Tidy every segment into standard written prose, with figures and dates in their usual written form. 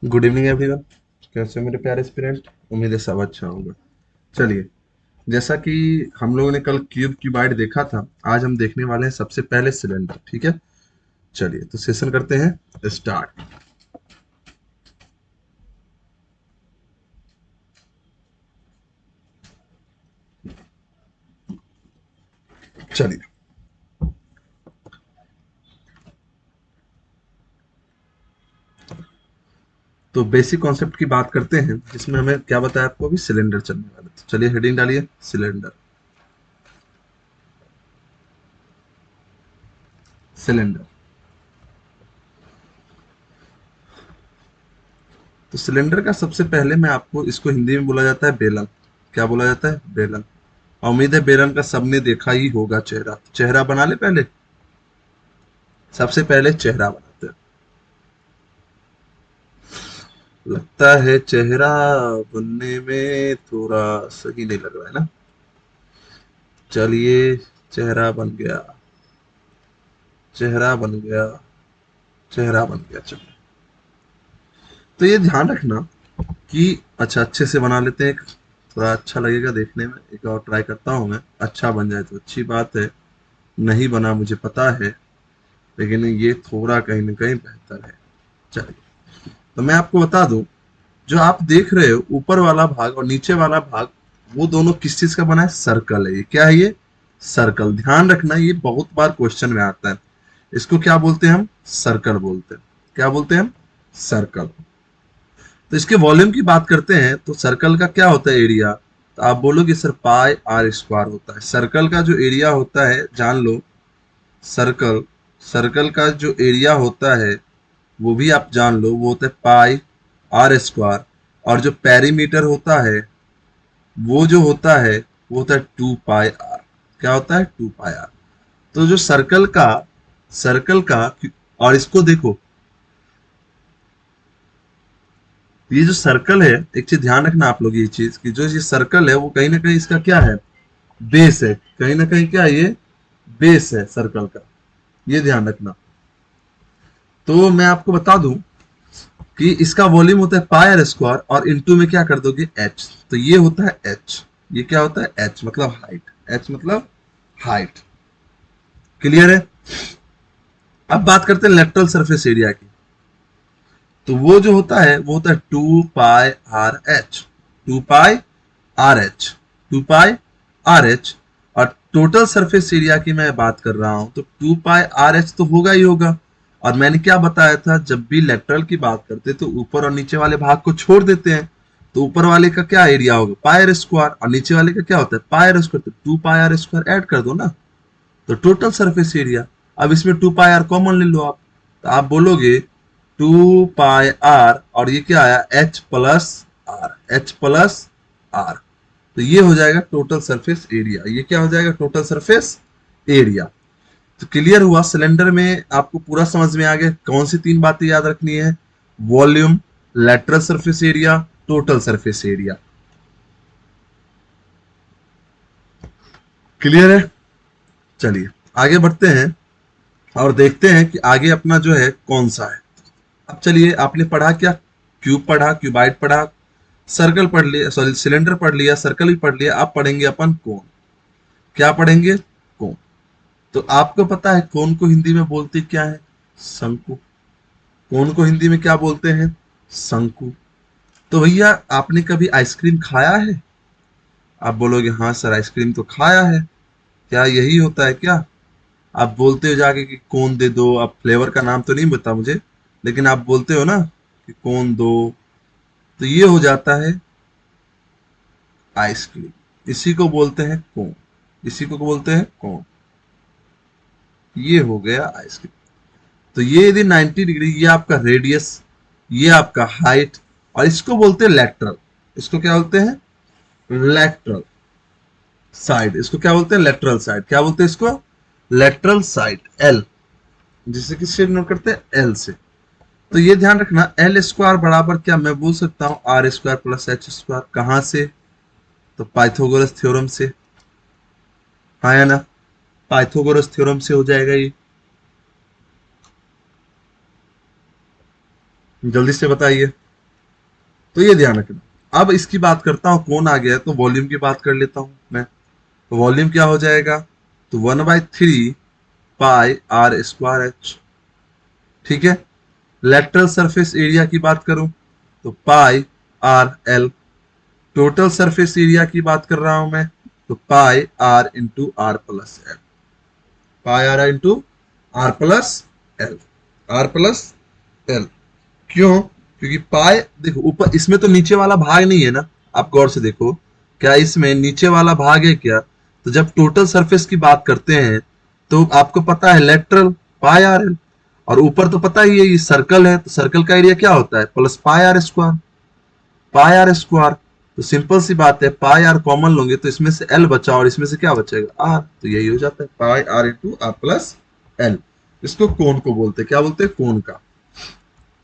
Good evening everyone. कैसे हो मेरे प्यारे स्टूडेंट? उम्मीद है सब अच्छा होगा। चलिए, जैसा कि हम लोगों ने कल क्यूब क्यूबाइड देखा था, आज हम देखने वाले हैं सबसे पहले सिलेंडर। ठीक है, चलिए तो सेशन करते हैं स्टार्ट। चलिए, तो बेसिक कॉन्सेप्ट की बात करते हैं, जिसमें हमें क्या बताया आपको, अभी सिलेंडर चलने वाला था। चलिए हेडिंग डालिए, सिलेंडर। सिलेंडर, तो सिलेंडर का सबसे पहले मैं आपको, इसको हिंदी में बोला जाता है बेलन। क्या बोला जाता है? बेलन। और उम्मीद है बेलन का सबने देखा ही होगा चेहरा। चेहरा बना ले पहले, सबसे पहले चेहरा बनाते हैं। लगता है चेहरा बनने में थोड़ा सही नहीं लग रहा है ना। चलिए, चेहरा बन गया, चेहरा बन गया, चेहरा बन गया। चलो, तो ये ध्यान रखना कि अच्छा, अच्छे से बना लेते हैं, थोड़ा अच्छा लगेगा देखने में। एक और ट्राई करता हूँ मैं, अच्छा बन जाए तो अच्छी बात है, नहीं बना मुझे पता है, लेकिन ये थोड़ा कहीं ना कहीं बेहतर है। चलिए, तो मैं आपको बता दूं, जो आप देख रहे हो ऊपर वाला भाग और नीचे वाला भाग, वो दोनों किस चीज का बना है? सर्कल है। ये क्या है? ये सर्कल। ध्यान रखना, ये बहुत बार क्वेश्चन में आता है। इसको क्या बोलते हैं हम? सर्कल बोलते हैं। क्या बोलते हैं हम? सर्कल। तो इसके वॉल्यूम की बात करते हैं, तो सर्कल का क्या होता है? एरिया। तो आप बोलोगे सर पाई आर स्क्वायर होता है। सर्कल का जो एरिया होता है, जान लो, सर्कल, सर्कल का जो एरिया होता है वो भी आप जान लो, वो होता है पाई आर स्क्वायर। और जो पेरीमीटर होता है, वो जो होता है, वो होता है 2 पाई आर। क्या होता है? 2 पाई आर। तो जो सर्कल का, और इसको देखो, ये जो सर्कल है, एक चीज ध्यान रखना आप लोग, ये चीज कि जो ये सर्कल है वो कहीं ना कहीं इसका क्या है? बेस है। कहीं ना कहीं क्या है? ये बेस है सर्कल का। ये ध्यान रखना। तो मैं आपको बता दूं कि इसका वॉल्यूम होता है पाई आर स्क्वायर, और इनटू में क्या कर दोगे? एच। तो ये होता है एच। ये क्या होता है? एच मतलब हाइट। एच मतलब हाइट। क्लियर है? अब बात करते हैं लेटरल सरफेस एरिया की। तो वो जो होता है वो होता है 2 पाई आर एच। 2 पाई आर एच। 2 पाई आर एच। और टोटल सरफेस एरिया की मैं बात कर रहा हूं, तो 2 पाई आर एच तो होगा ही होगा। और मैंने क्या बताया था, जब भी लेटरल की बात करते तो ऊपर और नीचे वाले भाग को छोड़ देते हैं। तो ऊपर वाले का क्या एरिया होगा? पाई आर स्क्वायर। और नीचे वाले का क्या होता है? Pi R square. तो 2 पाई आर स्क्वायर ऐड कर दो ना, तो टोटल सरफेस एरिया। अब इसमें 2 पाई आर कॉमन ले लो आप, तो आप बोलोगे 2 पाई आर, और ये क्या आया? H plus R. H plus R. तो ये हो जाएगा टोटल सरफेस एरिया। ये क्या हो जाएगा? Total surface area. तो क्लियर हुआ? सिलेंडर में आपको पूरा समझ में आ गया। कौन सी 3 बातें याद रखनी है? Volume, lateral surface area, total surface area. Clear है? चलिए आगे बढ़ते हैं और देखते हैं कि आगे अपना जो है कौन सा है। अब चलिए, आपने पढ़ा क्या? क्यूब पढ़ा, क्यूबाइड पढ़ा, सर्कल पढ़ लिया, सॉरी सिलेंडर पढ़ लिया, सर्कल भी पढ़ लिया। अब पढ़ेंगे अपन कोन। क्या पढ़ेंगे? कोन। तो आपको पता है कोन को हिंदी में बोलते क्या है? शंकु। कोन को हिंदी में क्या बोलते हैं? शंकु। तो भैया, आपने कभी आइसक्रीम खाया है? आप बोलोगे हाँ सर, आइसक्रीम तो खाया है। क्या यही होता है क्या? आप बोलते हो जाके कि कोन दे दो। आप फ्लेवर का नाम तो नहीं बता मुझे, लेकिन आप बोलते हो ना कि कोन दो। तो ये हो जाता है आइसक्रीम। इसी को बोलते हैं कोन। इसी को बोलते हैं कोन। ये हो गया आइसक्रीम। तो ये यदि 90 डिग्री, ये आपका रेडियस, ये आपका हाइट, और इसको बोलते हैं लेटरल। इसको क्या बोलते हैं? Lateral side. इसको क्या बोलते हैं? Lateral side. क्या बोलते हैं इसको? Lateral side. एल, जिसे किससे नोट करते हैं? एल से। तो ये ध्यान रखना, एल स्क्वायर बराबर क्या मैं बोल सकता हूँ? R square plus H square. कहां से? तो पाइथागोरस थ्योरम से। हाँ या ना? पाइथागोरस थ्योरम से हो जाएगा ये। जल्दी से बताइए। तो ये ध्यान रखना। अब इसकी बात करता हूं, कौन आ गया है तो वॉल्यूम की बात कर लेता हूं मैं। तो वॉल्यूम क्या हो जाएगा, तो 1/3 पाई आर स्क्वायर एच। ठीक है। लेटरल सरफेस एरिया की बात करूं तो pi R L. Total surface area की बात कर रहा हूं मैं, तो pi R into R plus L. Pi R into R plus L. R plus L. क्यों, क्योंकि पाई देखो ऊपर इसमें तो नीचे वाला भाग नहीं है ना, आप गौर से देखो, क्या इसमें नीचे वाला भाग है क्या। तो जब टोटल सरफेस की बात करते हैं तो आपको पता है लेटरल पाई आर एल, और ऊपर तो पता ही है ये सर्कल है, तो सर्कल का एरिया क्या होता है, plus pi R square. Pi R square, तो सिंपल सी बात है, पाई आर कॉमन लोगे तो इसमें से एल बचा और इसमें से क्या बचेगा, आर। तो यही हो जाता है pi R into R plus L. इसको कोण को बोलते हैं, क्या बोलते हैं, कोण का।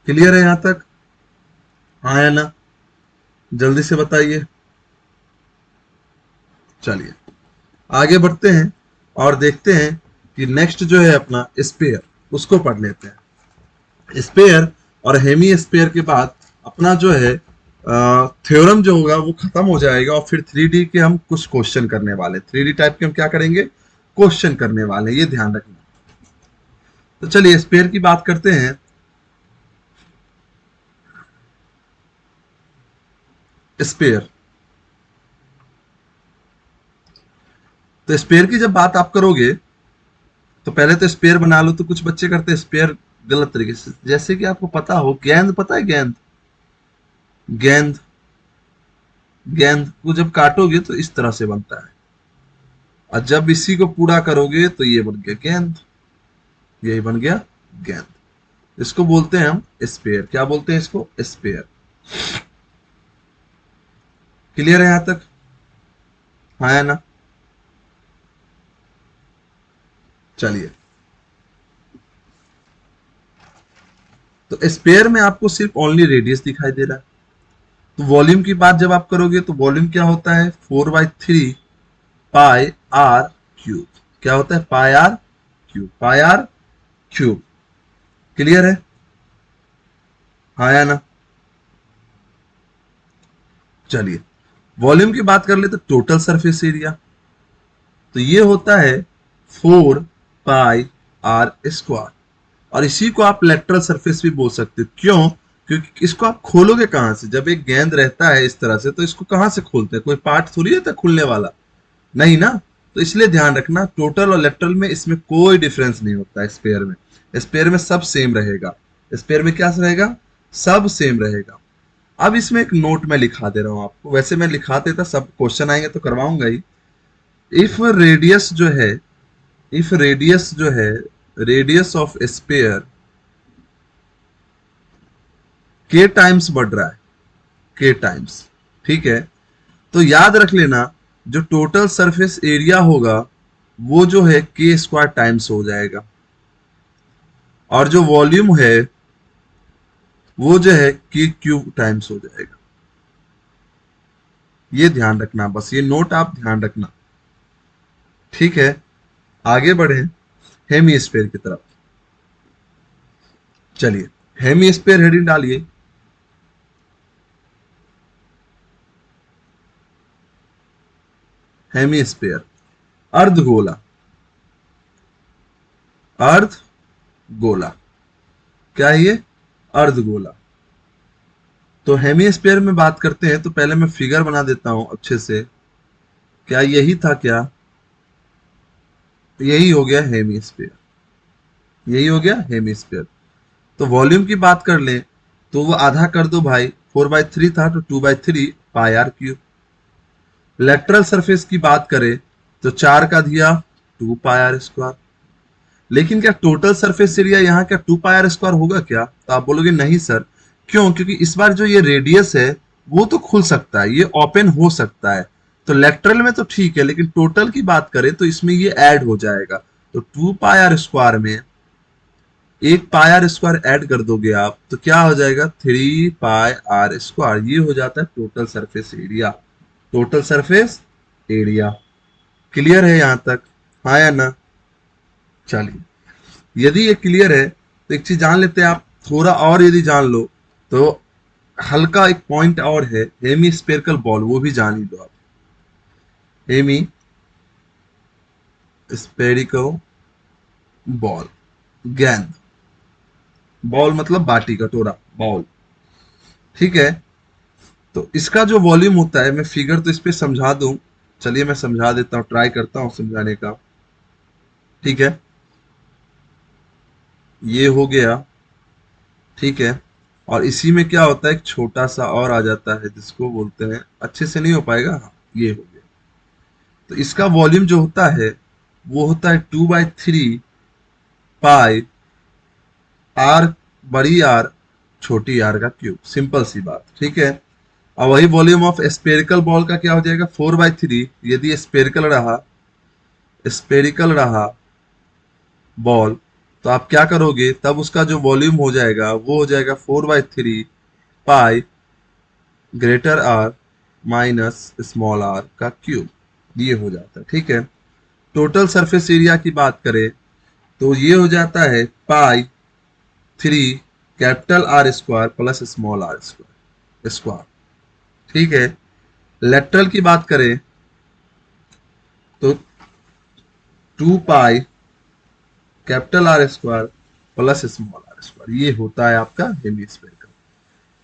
क्लियर है यहां तक, हाँ या ना, जल्दी से बताइए। चलिए आगे बढ़ते हैं और देखते हैं कि नेक्स्ट जो है अपना स्पेयर, उसको पढ़ लेते हैं। स्पेयर और हेमी स्पेयर के बाद अपना जो है थ्योरम जो होगा वो खत्म हो जाएगा, और फिर 3D के हम कुछ क्वेश्चन करने वाले, 3D टाइप के हम क्या करेंगे, क्वेश्चन करने वाले, ये ध्यान रखना। तो चलिए स्पेयर की बात करते हैं। स्पेयर, तो स्पेयर की जब बात आप करोगे तो पहले तो स्पेयर बना लो। तो कुछ बच्चे करते हैं स्पेयर गलत तरीके से, जैसे कि आपको पता हो गेंद, पता है गेंद, गेंद, गेंद को जब काटोगे तो इस तरह से बनता है, और जब इसी को पूरा करोगे तो ये बन गया गेंद, यही बन गया गेंद। इसको बोलते हैं हम स्पेयर। क्या बोलते हैं इसको, स्पेयर। क्लियर है यहां तक, हाँ या ना। चलिए, तो स्पेयर में आपको सिर्फ ओनली रेडियस दिखाई दे रहा है। तो वॉल्यूम की बात जब आप करोगे तो वॉल्यूम क्या होता है, 4/3 पाई आर क्यूब। क्या होता है, pi R cube, pi R cube. Clear है, हाँ या ना। चलिए वॉल्यूम की बात कर ले तो टोटल सरफेस एरिया, तो ये होता है 4 पाई आर स्क्वायर। और इसी को आप लेटरल सरफेस भी बोल सकते हो। क्यों, क्योंकि इसको आप खोलोगे कहां से, जब एक गेंद रहता है इस तरह से तो इसको कहां से खोलते हैं, कोई पार्ट थोड़ी रहता है खुलने वाला, नहीं ना। तो इसलिए ध्यान रखना, टोटल और लेटरल में इसमें कोई डिफरेंस नहीं होता है। स्पेयर में, स्पेयर में सब सेम रहेगा। स्पेयर में क्या रहेगा, सब सेम रहेगा। अब इसमें एक नोट मैं लिखा दे रहा हूं आपको, वैसे मैं लिखा देता, सब क्वेश्चन आएंगे तो करवाऊंगा ही। इफ रेडियस जो है, इफ रेडियस जो है, रेडियस ऑफ स्पेयर के टाइम्स बढ़ रहा है, के टाइम्स, ठीक है, तो याद रख लेना जो टोटल सरफेस एरिया होगा वो जो है के स्क्वायर टाइम्स हो जाएगा, और जो वॉल्यूम है वो जो है के क्यूब टाइम्स हो जाएगा। ये ध्यान रखना, बस ये नोट आप ध्यान रखना, ठीक है। आगे बढ़े हेमी स्पेयर की तरफ। चलिए हेमी स्पेयर हेडिंग डालिए। हेमी स्पेयर, अर्धगोला, अर्धगोला, क्या है ये, अर्धगोला। तो हेमीस्फीयर में बात करते हैं तो पहले मैं फिगर बना देता हूं अच्छे से। क्या यही था क्या, यही हो गया हेमीस्फीयर, यही हो गया हेमीस्फीयर। तो वॉल्यूम की बात कर लें तो वो आधा कर दो भाई, 4/3 था तो 2/3 पाई आर क्यूब। लेटरल सरफेस की बात करें तो 4 का दिया 2 पाई आर स्क्वायर। लेकिन क्या टोटल सरफेस एरिया यहाँ क्या 2 पाई आर स्क्वायर होगा क्या, तो आप बोलोगे नहीं सर। क्यों, क्योंकि इस बार जो ये रेडियस है वो तो खुल सकता है, ये ओपन हो सकता है। तो लेटरल में तो ठीक है, लेकिन टोटल की बात करें तो इसमें ये ऐड हो जाएगा। तो 2 पाई आर स्क्वायर में एक पाई आर स्क्वायर ऐड कर दोगे आप तो क्या हो जाएगा, 3 पाई आर स्क्वायर। ये हो जाता है total surface area, total surface area. Clear है यहां तक, हाँ या ना। चलिए यदि ये क्लियर है तो एक चीज जान लेते हैं आप, थोड़ा और यदि जान लो तो हल्का एक पॉइंट और है, हेमी स्पेरिकल बॉल, वो भी जान ही दो आप। हेमी स्पेरिकल बॉल, गेंद, बॉल मतलब बाटी कटोरा, बॉल। ठीक है, तो इसका जो वॉल्यूम होता है, मैं फिगर तो इस पे समझा दूं, चलिए मैं समझा देता हूं, ट्राई करता हूं समझाने का। ठीक है, ये हो गया। ठीक है, और इसी में क्या होता है, एक छोटा सा और आ जाता है जिसको बोलते हैं, अच्छे से नहीं हो पाएगा, हाँ ये हो गया। तो इसका वॉल्यूम जो होता है वो होता है 2/3 पाई आर, बड़ी आर छोटी आर का क्यूब, सिंपल सी बात। ठीक है, और वही वॉल्यूम ऑफ स्पेरिकल बॉल का क्या हो जाएगा, 4/3, यदि स्पेरिकल रहा बॉल, तो आप क्या करोगे, तब उसका जो वॉल्यूम हो जाएगा वो हो जाएगा 4/3 pi greater R minus small R का क्यूब, ये हो जाता है। ठीक है, टोटल सरफेस एरिया की बात करें तो ये हो जाता है pi 3 capital R square plus small R square square. ठीक है, लेटरल की बात करें तो 2 pi capital R square plus small R square, ये होता है आपका हेमीस्फेयर का।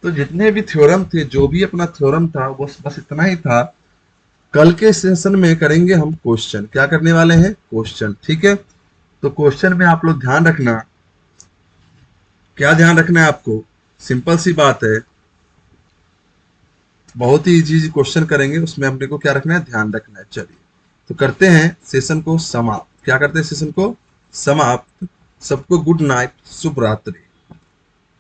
तो जितने भी थ्योरम थे, जो भी अपना थ्योरम था, वो बस इतना ही था। कल के सेशन में करेंगे हम क्वेश्चन, क्या करने वाले हैं, क्वेश्चन। ठीक है, तो क्वेश्चन में आप लोग ध्यान रखना, क्या ध्यान रखना है आपको, सिंपल सी बात है, बहुत ही इजी क्वेश्चन करेंगे, उसमें अपने को क्या रखना है, ध्यान रखना है। चलिए तो करते हैं सेशन को समाप्त, क्या करते हैं सेशन को समाप्त। सबको गुड नाइट, शुभ रात्रि।